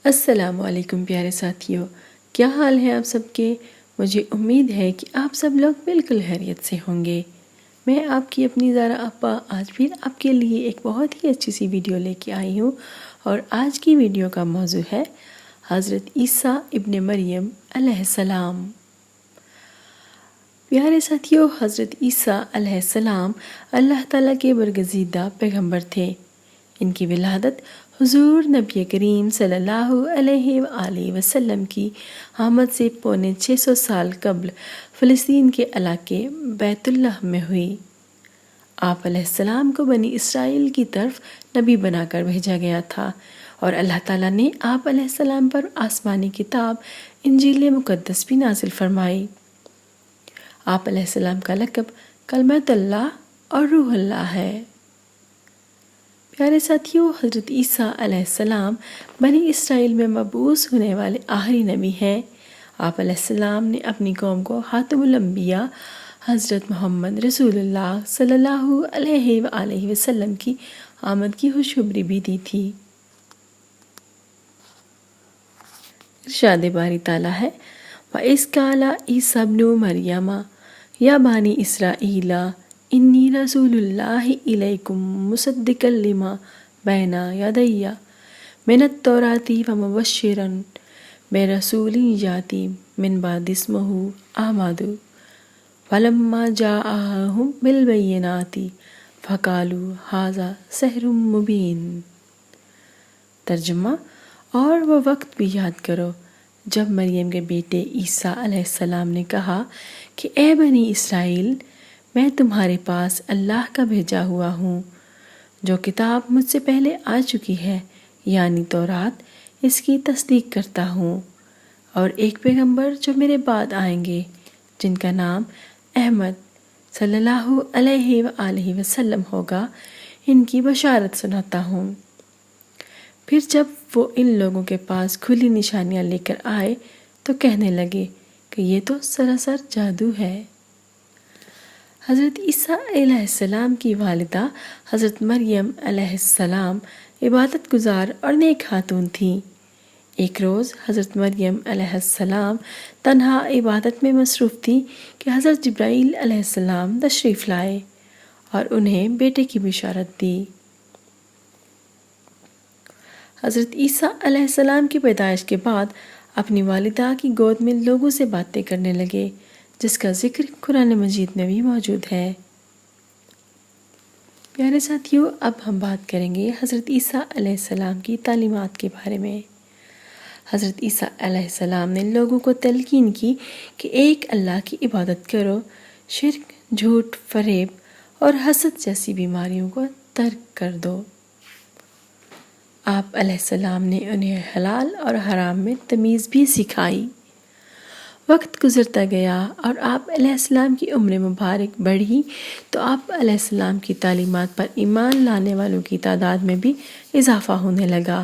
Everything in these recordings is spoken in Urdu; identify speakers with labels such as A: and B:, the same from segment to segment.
A: السلام علیکم پیارے ساتھیوں، کیا حال ہے آپ سب کے؟ مجھے امید ہے کہ آپ سب لوگ بالکل خیریت سے ہوں گے۔ میں آپ کی اپنی زارا آپا آج پھر آپ کے لیے ایک بہت ہی اچھی سی ویڈیو لے کے آئی ہوں، اور آج کی ویڈیو کا موضوع ہے حضرت عیسیٰ ابن مریم علیہ السلام۔ پیارے ساتھیوں، حضرت عیسیٰ علیہ السلام اللہ تعالیٰ کے برگزیدہ پیغمبر تھے۔ ان کی ولادت حضور نبی کریم صلی اللہ علیہ وآلہ وسلم کی آمد سے پونے 600 سال قبل فلسطین کے علاقے بیت اللہ میں ہوئی۔ آپ علیہ السلام کو بنی اسرائیل کی طرف نبی بنا کر بھیجا گیا تھا، اور اللہ تعالیٰ نے آپ علیہ السلام پر آسمانی کتاب انجیل مقدس بھی نازل فرمائی۔ آپ علیہ السلام کا لقب کلمۃ اللہ اور روح اللہ ہے۔ پیارے ساتھیوں، حضرت عیسیٰ علیہ السلام بنی اسرائیل میں مبعوث ہونے والے آخری نبی ہیں۔ آپ علیہ السلام نے اپنی قوم کو خاتم الانبیاء حضرت محمد رسول اللہ صلی اللہ علیہ وآلہ وسلم کی آمد کی خوشخبری بھی دی تھی۔ ارشاد باری تعالیٰ ہے وَإِذْ قَالَ عِيسَى ابْنُ مَرْيَمَ يَا بَنِي إِسْرَائِيلَ إِنِّي رَسُولُ اللَّهِ إِلَيْكُمْ مُصَدِّقًا لِمَا بَيْنَ يَدَيَّ مِنَ التَّوْرَاةِ وَمُبَشِّرًا بِرَسُولٍ يَأْتِي مِنْ بَعْدِي اسْمُهُ أَحْمَدُ فَلَمَّا جَاءَهُم بِالْبَيِّنَاتِ فَقَالُوا هَٰذَا سِحْرٌ مُبِينٌ۔ ترجمہ: اور وہ وقت بھی یاد کرو جب مریم کے بیٹے عیسیٰ علیہ السلام نے کہا کہ اے بنی اسرائیل، میں تمہارے پاس اللہ کا بھیجا ہوا ہوں، جو کتاب مجھ سے پہلے آ چکی ہے یعنی تورات، اس کی تصدیق کرتا ہوں، اور ایک پیغمبر جو میرے بعد آئیں گے جن کا نام احمد صلی اللہ علیہ وآلہ وسلم ہوگا، ان کی بشارت سناتا ہوں۔ پھر جب وہ ان لوگوں کے پاس کھلی نشانیاں لے کر آئے تو کہنے لگے کہ یہ تو سراسر جادو ہے۔ حضرت عیسیٰ علیہ السلام کی والدہ حضرت مریم علیہ السلام عبادت گزار اور نیک خاتون تھیں۔ ایک روز حضرت مریم علیہ السلام تنہا عبادت میں مصروف تھی کہ حضرت جبرائیل علیہ السلام تشریف لائے اور انہیں بیٹے کی بشارت دی۔ حضرت عیسیٰ علیہ السلام کی پیدائش کے بعد اپنی والدہ کی گود میں لوگوں سے باتیں کرنے لگے، جس کا ذکر قرآن مجید میں بھی موجود ہے۔ پیارے ساتھیوں، اب ہم بات کریں گے حضرت عیسیٰ علیہ السلام کی تعلیمات کے بارے میں۔ حضرت عیسیٰ علیہ السلام نے لوگوں کو تلقین کی کہ ایک اللہ کی عبادت کرو، شرک، جھوٹ، فریب اور حسد جیسی بیماریوں کو ترک کر دو۔ آپ علیہ السلام نے انہیں حلال اور حرام میں تمیز بھی سکھائی۔ وقت گزرتا گیا اور آپ علیہ السلام کی عمر مبارک بڑھی تو آپ علیہ السلام کی تعلیمات پر ایمان لانے والوں کی تعداد میں بھی اضافہ ہونے لگا،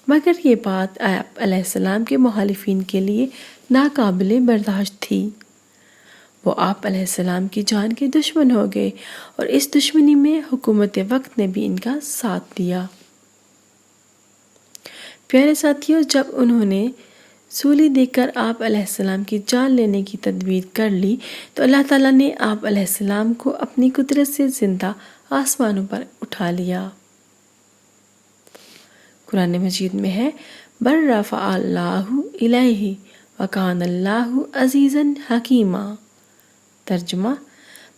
A: مگر یہ بات آپ علیہ السلام کے مخالفین کے لیے ناقابل برداشت تھی۔ وہ آپ علیہ السلام کی جان کے دشمن ہو گئے، اور اس دشمنی میں حکومت وقت نے بھی ان کا ساتھ دیا۔ پیارے ساتھیوں، جب انہوں نے سولی دے کر آپ علیہ السلام کی جان لینے کی تدبیر کر لی تو اللہ تعالیٰ نے آپ علیہ السلام کو اپنی قدرت سے زندہ آسمانوں پر اٹھا لیا۔ قرآن مجید میں ہے بل رفع اللہ الیہ وکان اللہ عزیزا حکیما۔ ترجمہ: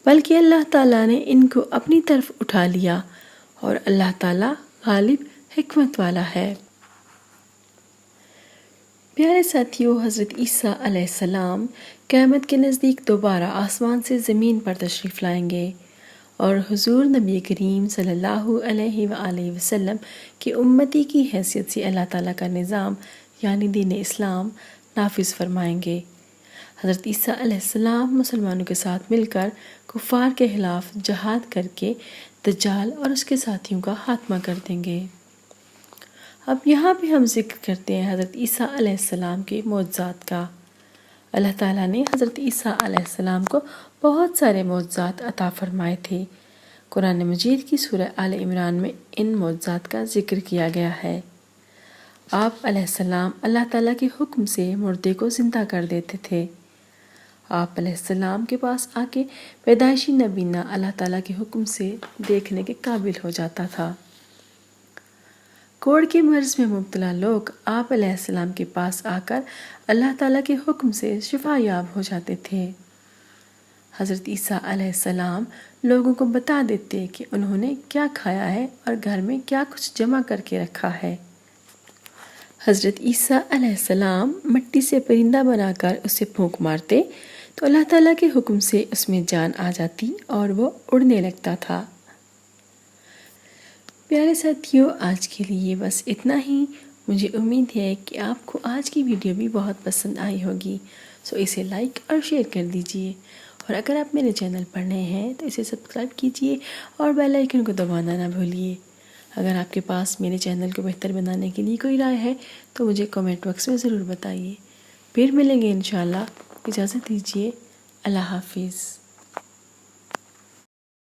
A: بلکہ اللہ تعالیٰ نے ان کو اپنی طرف اٹھا لیا، اور اللہ تعالیٰ غالب حکمت والا ہے۔ پیارے ساتھیوں، حضرت عیسیٰ علیہ السلام قیامت کے نزدیک دوبارہ آسمان سے زمین پر تشریف لائیں گے، اور حضور نبی کریم صلی اللہ علیہ وآلہ وسلم کی امتی کی حیثیت سے اللہ تعالیٰ کا نظام یعنی دین اسلام نافذ فرمائیں گے۔ حضرت عیسیٰ علیہ السلام مسلمانوں کے ساتھ مل کر کفار کے خلاف جہاد کر کے دجال اور اس کے ساتھیوں کا خاتمہ کر دیں گے۔ اب یہاں پہ ہم ذکر کرتے ہیں حضرت عیسیٰ علیہ السلام کے معجزات کا۔ اللہ تعالیٰ نے حضرت عیسیٰ علیہ السلام کو بہت سارے معجزات عطا فرمائے تھے۔ قرآن مجید کی سورہ آل عمران میں ان معجزات کا ذکر کیا گیا ہے۔ آپ علیہ السلام اللہ تعالیٰ کے حکم سے مردے کو زندہ کر دیتے تھے۔ آپ علیہ السلام کے پاس آ کے پیدائشی نبینہ اللہ تعالیٰ کے حکم سے دیکھنے کے قابل ہو جاتا تھا۔ کوڑ کے مرض میں مبتلا لوگ آپ علیہ السلام کے پاس آ کر اللہ تعالیٰ کے حکم سے شفا یاب ہو جاتے تھے۔ حضرت عیسیٰ علیہ السلام لوگوں کو بتا دیتے کہ انہوں نے کیا کھایا ہے اور گھر میں کیا کچھ جمع کر کے رکھا ہے۔ حضرت عیسیٰ علیہ السلام مٹی سے پرندہ بنا کر اسے پھونک مارتے تو اللہ تعالیٰ کے حکم سے اس میں جان آ جاتی اور وہ اڑنے لگتا تھا۔ پیارے ساتھیوں، آج کے لیے بس اتنا ہی۔ مجھے امید ہے کہ آپ کو آج کی ویڈیو بھی بہت پسند آئی ہوگی، سو اسے لائک اور شیئر کر دیجئے، اور اگر آپ میرے چینل پر نئے ہیں تو اسے سبسکرائب کیجئے اور بیل آئیکن کو دبانا نہ بھولیے۔ اگر آپ کے پاس میرے چینل کو بہتر بنانے کے لیے کوئی رائے ہے تو مجھے کمنٹ باکس میں ضرور بتائیے۔ پھر ملیں گے انشاءاللہ۔ اجازت دیجیے۔ اللہ حافظ۔